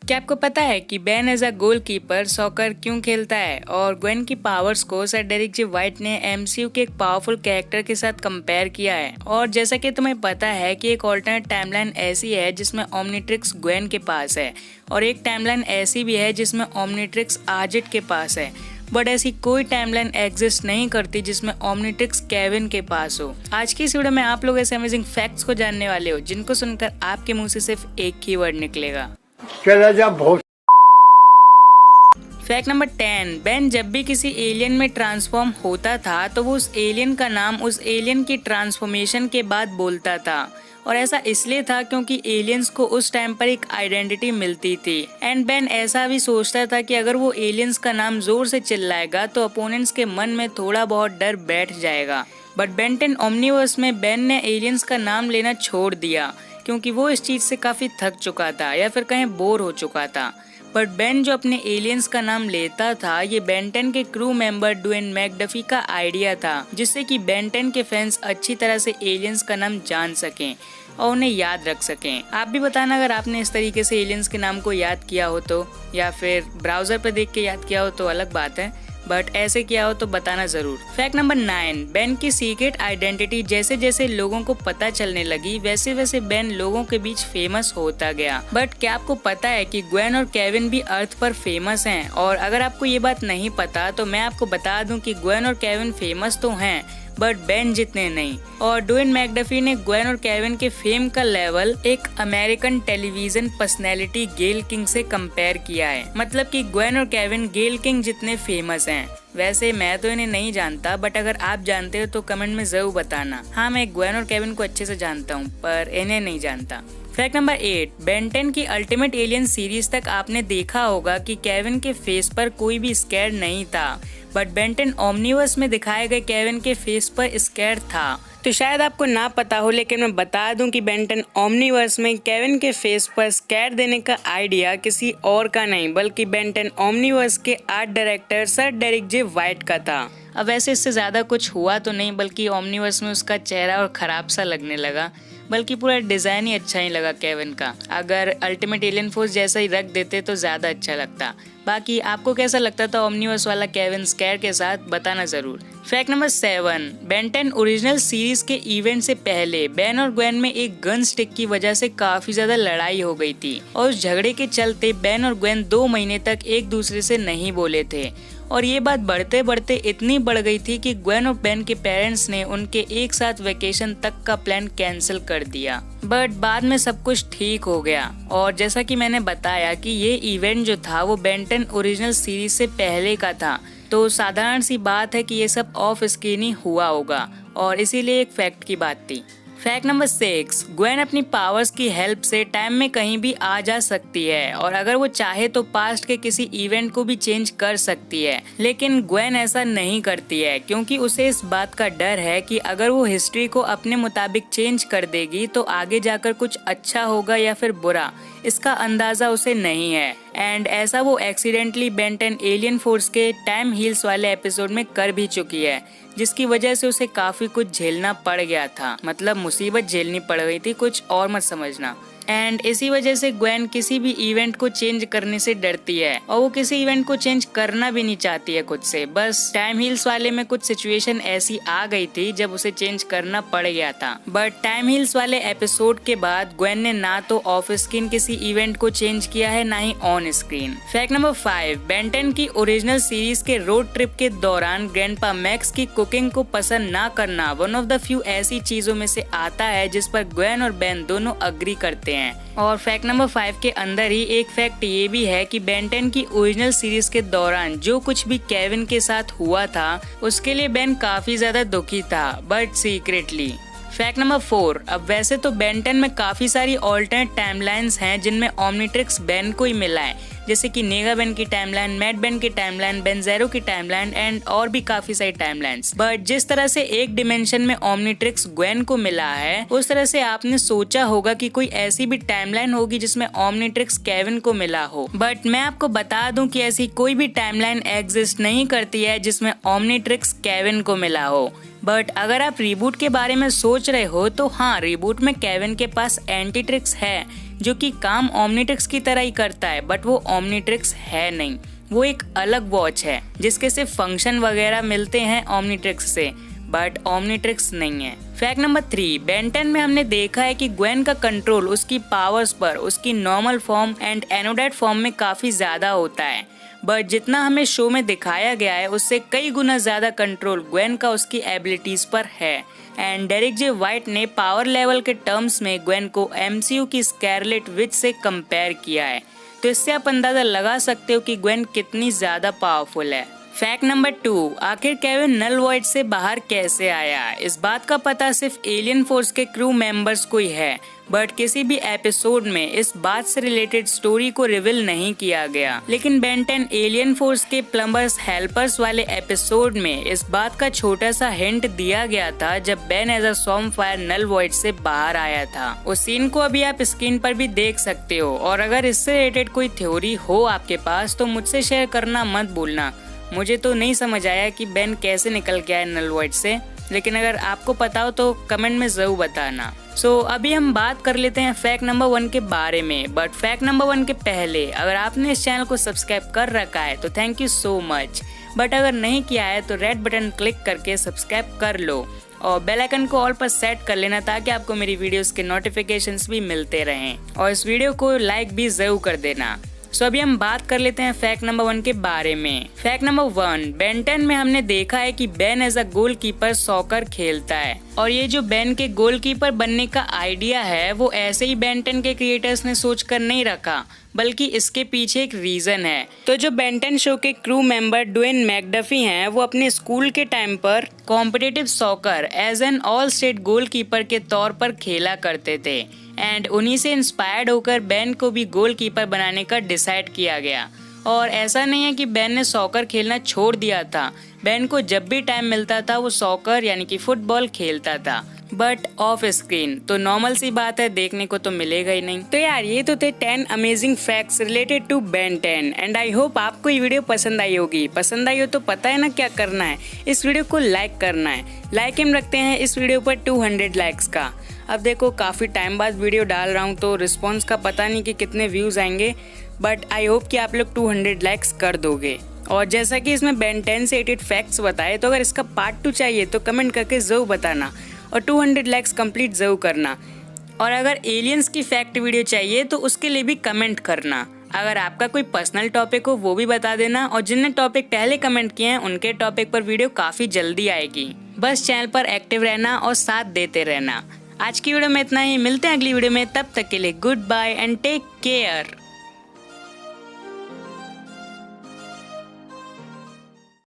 क्या आपको पता है कि Ben as a goalkeeper soccer क्यों खेलता है? और ग्वेन की पावर्स को सर डेरिक जे व्हाइट ने एमसीयू के एक पावरफुल कैरेक्टर के साथ कंपेयर किया है। और जैसा कि तुम्हें पता है कि एक ऑल्टरनेट टाइमलाइन ऐसी है जिसमें ओमनिट्रिक्स ग्वेन के पास है, और एक टाइमलाइन ऐसी भी है जिसमें ओमनिट्रिक्स आजिट के पास है। बट ऐसी कोई टाइमलाइन एग्जिस्ट नहीं करती जिसमें ओमनिट्रिक्स केविन के पास हो। आज की इस वीडियो में आप लोग ऐसे अमेजिंग फैक्ट्स को जानने वाले हो जिनको सुनकर आपके मुंह से सिर्फ एक ही वर्ड निकलेगा, चला जा बहुत। Fact number 10। बेन जब भी किसी एलियन में ट्रांसफॉर्म होता था तो वो उस एलियन का नाम उस एलियन की ट्रांसफॉर्मेशन के बाद बोलता था, और ऐसा इसलिए था क्योंकि एलियंस को उस टाइम पर एक आइडेंटिटी मिलती थी। एंड बेन ऐसा भी सोचता था कि अगर वो एलियंस का नाम जोर से चिल्लाएगा तो अपोनेंट्स के मन में थोड़ा बहुत डर बैठ जाएगा। बट बेन 10 ओमनीवर्स में बेन ने एलियंस का नाम लेना छोड़ दिया क्योंकि वो इस चीज से काफी थक चुका था या फिर कहीं बोर हो चुका था। बट बेन जो अपने एलियंस का नाम लेता था, ये बेन 10 के क्रू मेंबर ड्वेन मैकडफी का आइडिया था, जिससे कि बेन 10 के फैंस अच्छी तरह से एलियंस का नाम जान सकें और उन्हें याद रख सकें। आप भी बताना अगर आपने इस तरीके से एलियंस के नाम को याद किया हो तो, या फिर ब्राउजर पर देख के याद किया हो तो अलग बात है, बट ऐसे किया हो तो बताना जरूर। Fact number 9। बेन की सीक्रेट आइडेंटिटी जैसे जैसे लोगों को पता चलने लगी वैसे वैसे बेन लोगों के बीच फेमस होता गया। बट क्या आपको पता है कि ग्वेन और केविन भी अर्थ पर फेमस हैं? और अगर आपको ये बात नहीं पता तो मैं आपको बता दूं कि ग्वेन और केविन फेमस तो हैं बट बेन जितने नहीं। और ड्वेन मैकडफी ने ग्वेन और केविन के फेम का लेवल एक अमेरिकन टेलीविजन पर्सनैलिटी गेल किंग से कंपेयर किया है। मतलब कि ग्वेन और केविन गेल किंग जितने फेमस हैं। वैसे मैं तो इन्हें नहीं जानता, बट अगर आप जानते हो तो कमेंट में जरूर बताना। हाँ, मैं ग्वेन और केविन को अच्छे से जानता हूँ पर इन्हें नहीं जानता। Fact number 8। बेन 10 की अल्टीमेट एलियन सीरीज तक आपने देखा होगा कि केविन के फेस पर कोई भी स्कैर नहीं था, बट बेन 10 ओमनीवर्स में दिखाए गए केविन के फेस पर स्कैर था। तो शायद आपको ना पता हो, लेकिन मैं बता दूं कि बेन 10 ओमनीवर्स में केविन के फेस पर स्कैर देने का आइडिया किसी और का नहीं बल्कि बेन 10 ओमनीवर्स के art director sir Derrick J white का था। अब वैसे इससे ज्यादा कुछ हुआ तो नहीं, बल्कि ओमनीवर्स में उसका चेहरा और खराब सा लगने लगा, बल्कि पूरा डिजाइन ही अच्छा ही लगा केविन का। अगर अल्टीमेट एलियन फोर्स जैसा ही रख देते तो ज्यादा अच्छा लगता। बाकी आपको कैसा लगता था ओमनीवर्स वाला केविन स्कैर के साथ, बताना जरूर। Fact number 7। Ben 10 original series के इवेंट से पहले बेन और ग्वेन में एक गन स्टिक की वजह से काफी ज्यादा लड़ाई हो गई थी, और उस झगड़े के चलते बेन और ग्वेन 2 महीने तक एक दूसरे से नहीं बोले थे। और ये बात बढ़ते बढ़ते इतनी बढ़ गई थी कि ग्वेन और बेन के पेरेंट्स ने उनके एक साथ वेकेशन तक का प्लान कैंसिल कर दिया। बट बाद में सब कुछ ठीक हो गया। और जैसा कि मैंने बताया कि ये इवेंट जो था वो बेन 10 ओरिजिनल सीरीज से पहले का था, तो साधारण सी बात है कि ये सब ऑफ स्क्रीन ही हुआ होगा, और इसीलिए एक फैक्ट की बात थी। Fact number 6। ग्वेन अपनी पावर्स की हेल्प से टाइम में कहीं भी आ जा सकती है, और अगर वो चाहे तो पास्ट के किसी इवेंट को भी चेंज कर सकती है। लेकिन ग्वेन ऐसा नहीं करती है क्योंकि उसे इस बात का डर है कि अगर वो हिस्ट्री को अपने मुताबिक चेंज कर देगी तो आगे जाकर कुछ अच्छा होगा या फिर बुरा, इसका अंदाजा उसे नहीं है। एंड ऐसा वो एक्सीडेंटली बेन 10 एलियन फोर्स के टाइम हील्स वाले एपिसोड में कर भी चुकी है, जिसकी वजह से उसे काफी कुछ झेलना पड़ गया था। मतलब मुसीबत झेलनी पड़ गई थी, कुछ और मत समझना। एंड इसी वजह से ग्वेन किसी भी इवेंट को चेंज करने से डरती है, और वो किसी इवेंट को चेंज करना भी नहीं चाहती है खुद से। बस टाइम हील्स वाले में कुछ सिचुएशन ऐसी आ गई थी जब उसे चेंज करना पड़ गया था। बट टाइम हील्स वाले एपिसोड के बाद ग्वेन ने ना तो ऑफ स्क्रीन किसी इवेंट को चेंज किया है, ना ही on screen. Fact number 5। Ben 10 की ओरिजिनल सीरीज के रोड ट्रिप के दौरान ग्रैंडपा मैक्स की कुकिंग को पसंद ना करना वन ऑफ द फ्यू ऐसी चीजों में से आता है जिस पर ग्वेन और बेन दोनों अग्री करते हैं। और फैक्ट नंबर 5 के अंदर ही एक फैक्ट ये भी है कि बेन 10 की ओरिजिनल सीरीज के दौरान जो कुछ भी केविन के साथ हुआ था उसके लिए बेन काफी ज्यादा दुखी था, बट सीक्रेटली। Fact number 4। अब वैसे तो बेन 10 में काफी सारी ऑल्टरनेट टाइमलाइंस हैं जिनमें ओमनिट्रिक्स बेन को ही मिला है, जैसे कि नेगा बेन की टाइमलाइन, मैड बेन की टाइमलाइन, बेन ज़ेरो की टाइमलाइन एंड और भी काफी सारी टाइमलाइंस। बट जिस तरह से एक डिमेंशन में ओमनिट्रिक्स ग्वेन को मिला है, उस तरह से आपने सोचा होगा कि कोई ऐसी भी टाइमलाइन होगी जिसमें ओमनिट्रिक्स केविन को मिला हो। बट मैं आपको बता दूं कि ऐसी कोई भी टाइमलाइन एग्जिस्ट नहीं करती है जिसमें ओमनिट्रिक्स केविन को मिला हो। बट अगर आप रिबूट के बारे में सोच रहे हो तो हाँ, रिबूट में केविन के पास एंटीट्रिक्स है जो कि काम ओमनीट्रिक्स की तरह ही करता है, बट वो ओमनीट्रिक्स है नहीं। वो एक अलग वॉच है जिसके सिर्फ फंक्शन वगैरह मिलते हैं ओमनीट्रिक्स से, बट ओमनीट्रिक्स नहीं है। फैक्ट नंबर 3, बेन 10 में हमने देखा है कि ग्वेन का कंट्रोल उसकी पावर्स पर उसकी नॉर्मल फॉर्म एंड एनोडाइट फॉर्म में काफी ज्यादा होता है, बट जितना हमें शो में दिखाया गया है उससे कई गुना ज्यादा कंट्रोल ग्वेन का उसकी एबिलिटीज पर है। एंड डेरिक जे वाइट ने पावर लेवल के टर्म्स में ग्वेन को MCU की स्कारलेट विच से कंपेयर किया है, तो इससे आप अंदाजा लगा सकते हो कि ग्वेन कितनी ज्यादा पावरफुल है। फैक्ट नंबर 2, आखिर केविन नल वॉइड से बाहर कैसे आया? इस बात का पता सिर्फ एलियन फोर्स के क्रू मेंबर्स को ही है, बट किसी भी एपिसोड में इस बात से रिलेटेड स्टोरी को रिवील नहीं किया गया। लेकिन बेन 10 एलियन फोर्स के प्लम्बर्स हेल्पर्स वाले एपिसोड में इस बात का छोटा सा हिंट दिया गया था जब Ben as a swarm fire null void से बाहर आया था। उस सीन को अभी आप स्क्रीन पर भी देख सकते हो, और अगर इससे रिलेटेड कोई थ्योरी हो आपके पास तो मुझसे शेयर करना मत भूलना। मुझे तो नहीं समझ आया कि बेन कैसे निकल गया है नल वॉइड से, लेकिन अगर आपको पता हो तो कमेंट में जरूर बताना। सो अभी हम बात कर लेते हैं फैक्ट नंबर 1 के बारे में, बट फैक्ट नंबर 1 के पहले अगर आपने इस चैनल को सब्सक्राइब कर रखा है तो thank you so much, but अगर नहीं किया है तो रेड बटन क्लिक करके सब्सक्राइब कर लो और बेल आइकन को ऑल पर सेट कर लेना ताकि आपको मेरी वीडियोस के नोटिफिकेशंस भी मिलते रहें, और इस वीडियो को लाइक भी जरूर कर देना। सो अभी हम बात कर लेते हैं फैक्ट नंबर 1 के बारे में। फैक्ट नंबर 1, बेन 10 में हमने देखा है कि Ben as a goalkeeper soccer खेलता है, और ये जो बेन के गोलकीपर बनने का आइडिया है वो ऐसे ही बेन 10 के क्रिएटर्स ने सोच कर नहीं रखा, बल्कि इसके पीछे एक रीजन है। तो जो बेन 10 शो के क्रू मेंबर ड्वेन मैकडफी हैं, वो अपने स्कूल के टाइम पर competitive soccer as an all state goalkeeper के तौर पर खेला करते थे, एंड उन्हीं से इंस्पायर्ड होकर बेन को भी गोलकीपर बनाने का डिसाइड किया गया। और ऐसा नहीं है कि बेन ने सॉकर खेलना छोड़ दिया था, बेन को जब भी टाइम मिलता था वो सॉकर यानी कि फुटबॉल खेलता था, बट ऑफ स्क्रीन। तो नॉर्मल सी बात है, देखने को तो मिलेगा ही नहीं। तो यार ये तो थे 10 amazing facts related to Ben 10, and I hope आपको ये वीडियो पसंद आई होगी। पसंद आई हो तो पता है ना क्या करना है, इस वीडियो को लाइक करना है। लाइक एम रखते हैं इस वीडियो पर 200 लाइक्स का। अब देखो काफ़ी टाइम बाद वीडियो डाल रहा हूँ तो रिस्पॉन्स का पता नहीं कि कितने व्यूज़ आएंगे, बट आई होप कि आप लोग 200 लाइक्स कर दोगे। और जैसा कि इसमें बेन 10 से 88 फैक्ट्स बताए, तो अगर इसका पार्ट 2 चाहिए तो कमेंट करके ज़रूर बताना, और 200 लाइक्स कंप्लीट ज़रूर करना। और अगर एलियंस की फैक्ट वीडियो चाहिए तो उसके लिए भी कमेंट करना। अगर आपका कोई पर्सनल टॉपिक हो वो भी बता देना, और जिनने टॉपिक पहले कमेंट किए हैं उनके टॉपिक पर वीडियो काफ़ी जल्दी आएगी। बस चैनल पर एक्टिव रहना और साथ देते रहना। आज की वीडियो में इतना ही, मिलते हैं अगली वीडियो में, तब तक के लिए good bye and take care.